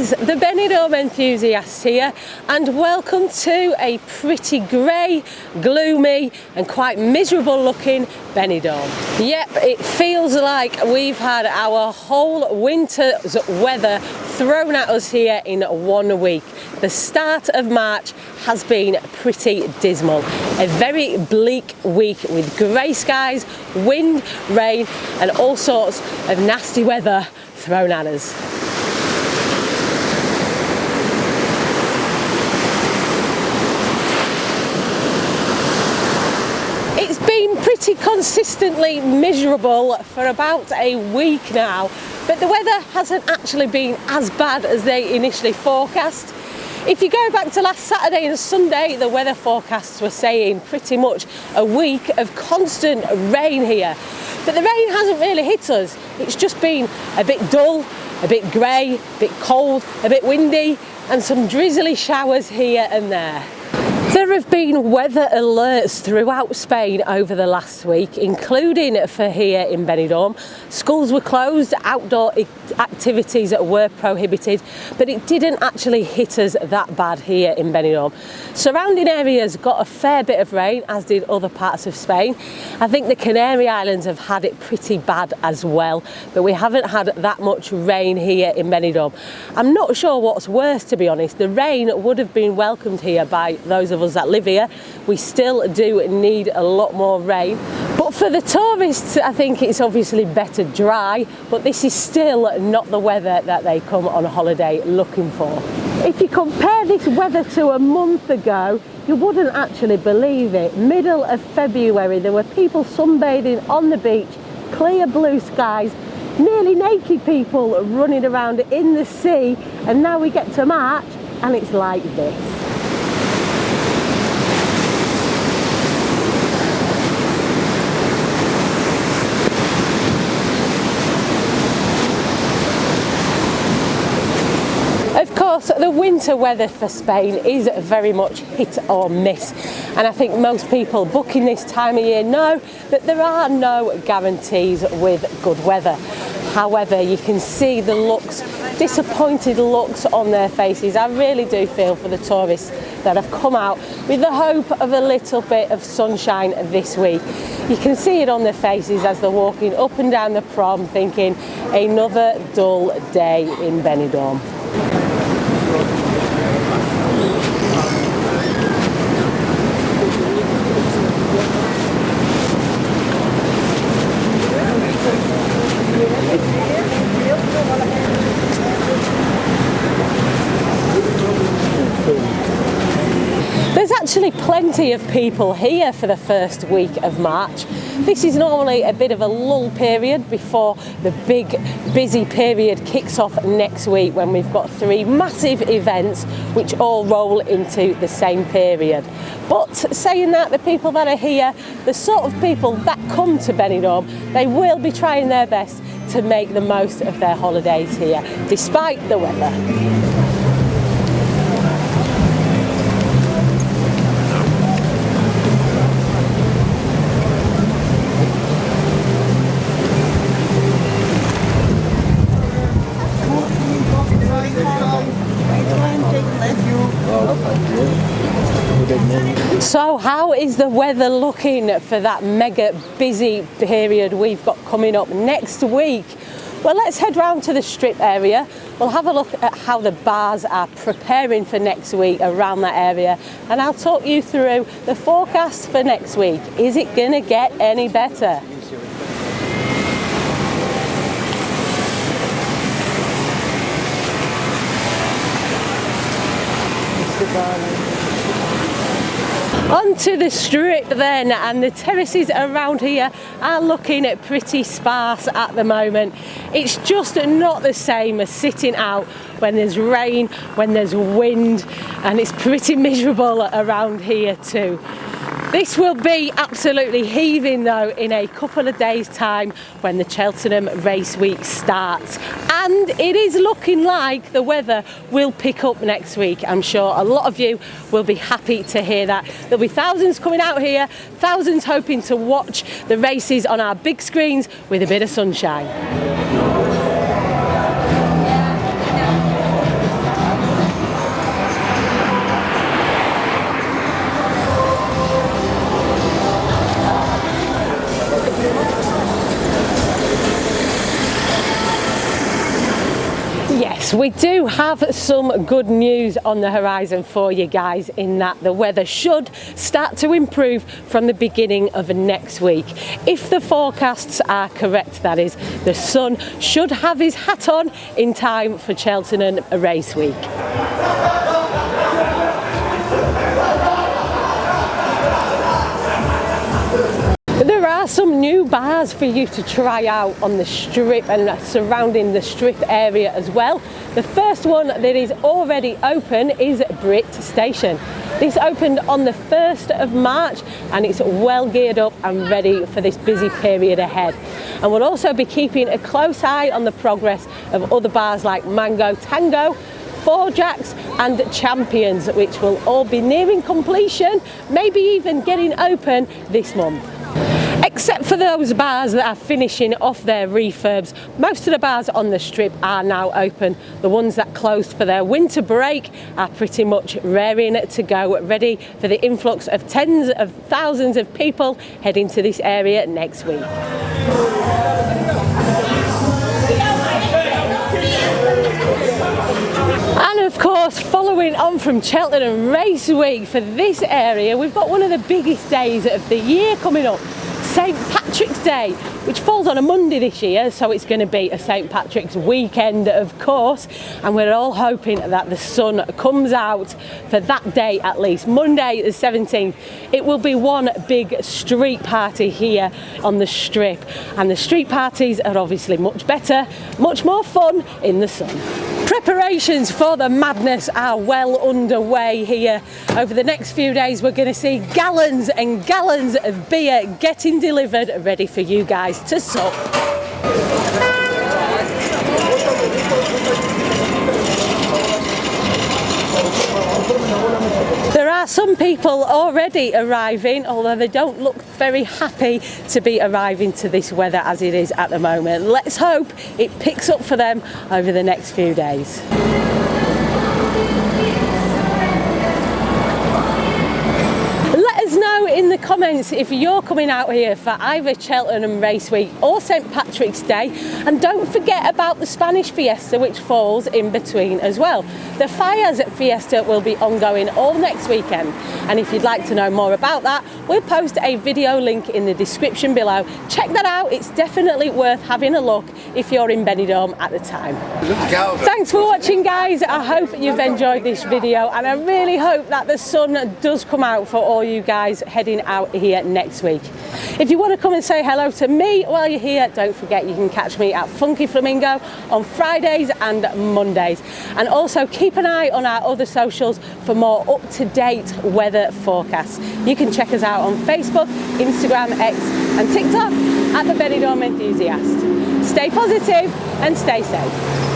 guys, the Benidorm Enthusiast here, and welcome to a pretty grey, gloomy and quite miserable looking Benidorm. Yep, it feels like we've had our whole winter's weather thrown at us here in 1 week. The start of March has been pretty dismal. A very bleak week with grey skies, wind, rain and all sorts of nasty weather thrown at us. It's been pretty consistently miserable for about a week now, but the weather hasn't actually been as bad as they initially forecast. If you go back to last Saturday and Sunday, the weather forecasts were saying pretty much a week of constant rain here. But the rain hasn't really hit us. It's just been a bit dull, a bit grey, a bit cold, a bit windy, and some drizzly showers here and there. There have been weather alerts throughout Spain over the last week, including for here in Benidorm. Schools were closed, outdoor activities were prohibited, but it didn't actually hit us that bad here in Benidorm. Surrounding areas got a fair bit of rain, as did other parts of Spain. I think the Canary Islands have had it pretty bad as well, but we haven't had that much rain here in Benidorm. I'm not sure what's worse, to be honest. The rain would have been welcomed here by those of us that live here. We still do need a lot more rain, but for the tourists I think it's obviously better dry, but this is still not the weather that they come on holiday looking for. If you compare this weather to a month ago, you wouldn't actually believe it. Middle of February there were people sunbathing on the beach, clear blue skies, nearly naked people running around in the sea, and now we get to March and it's like this. Of course, the winter weather for Spain is very much hit or miss, and I think most people booking this time of year know that there are no guarantees with good weather. However, you can see the looks, disappointed looks on their faces. I really do feel for the tourists that have come out with the hope of a little bit of sunshine this week. You can see it on their faces as they're walking up and down the prom thinking, another dull day in Benidorm. There's actually plenty of people here for the first week of March. This is normally a bit of a lull period before the big busy period kicks off next week, when we've got 3 massive events which all roll into the same period. But saying that, the people that are here, the sort of people that come to Benidorm, they will be trying their best to make the most of their holidays here, despite the weather. So how is the weather looking for that mega busy period we've got coming up next week? Well, let's head round to the Strip area. We'll have a look at how the bars are preparing for next week around that area, and I'll talk you through the forecast for next week. Is it going to get any better? Onto the Strip then, and the terraces around here are looking pretty sparse at the moment. It's just not the same as sitting out when there's rain, when there's wind, and it's pretty miserable around here too. This will be absolutely heaving though in a couple of days' time when the Cheltenham race week starts, and it is looking like the weather will pick up next week. I'm sure a lot of you will be happy to hear that. There'll be thousands coming out here, thousands hoping to watch the races on our big screens with a bit of sunshine. Yes, we do have some good news on the horizon for you guys, in that the weather should start to improve from the beginning of next week. If the forecasts are correct, that is, the sun should have his hat on in time for Cheltenham race week. There are some new bars for you to try out on the Strip and surrounding the Strip area as well. The first one that is already open is Brit Station. This opened on the 1st of March and it's well geared up and ready for this busy period ahead. And we'll also be keeping a close eye on the progress of other bars like Mango Tango, Four Jacks and Champions, which will all be nearing completion, maybe even getting open this month. Except for those bars that are finishing off their refurbs, most of the bars on the Strip are now open. The ones that closed for their winter break are pretty much raring to go, ready for the influx of tens of thousands of people heading to this area next week. And of course, following on from Cheltenham Race Week, for this area we've got one of the biggest days of the year coming up, St Patrick's Day, which falls on a Monday this year, so it's going to be a St Patrick's weekend, of course, and we're all hoping that the sun comes out for that day at least. Monday the 17th, it will be one big street party here on the Strip, and the street parties are obviously much better, much more fun in the sun. Preparations for the madness are well underway here. Over the next few days we're going to see gallons and gallons of beer getting delivered, ready for you guys to sup. There are some people already arriving, although they don't look very happy to be arriving to this weather as it is at the moment. Let's hope it picks up for them over the next few days. In the comments if you're coming out here for either Cheltenham Race Week or St Patrick's Day, and don't forget about the Spanish Fiesta, which falls in between as well. The Fires Fiesta will be ongoing all next weekend, and if you'd like to know more about that, we'll post a video link in the description below. Check that out, it's definitely worth having a look if you're in Benidorm at the time. Thanks for watching guys, I hope you've enjoyed this video, and I really hope that the sun does come out for all you guys heading out here next week. If you want to come and say hello to me while you're here, don't forget you can catch me at Funky Flamingo on Fridays and Mondays, and also keep an eye on our other socials for more up-to-date weather forecasts. You can check us out on Facebook, Instagram, X and TikTok at the Benidorm Enthusiast. Stay positive and stay safe.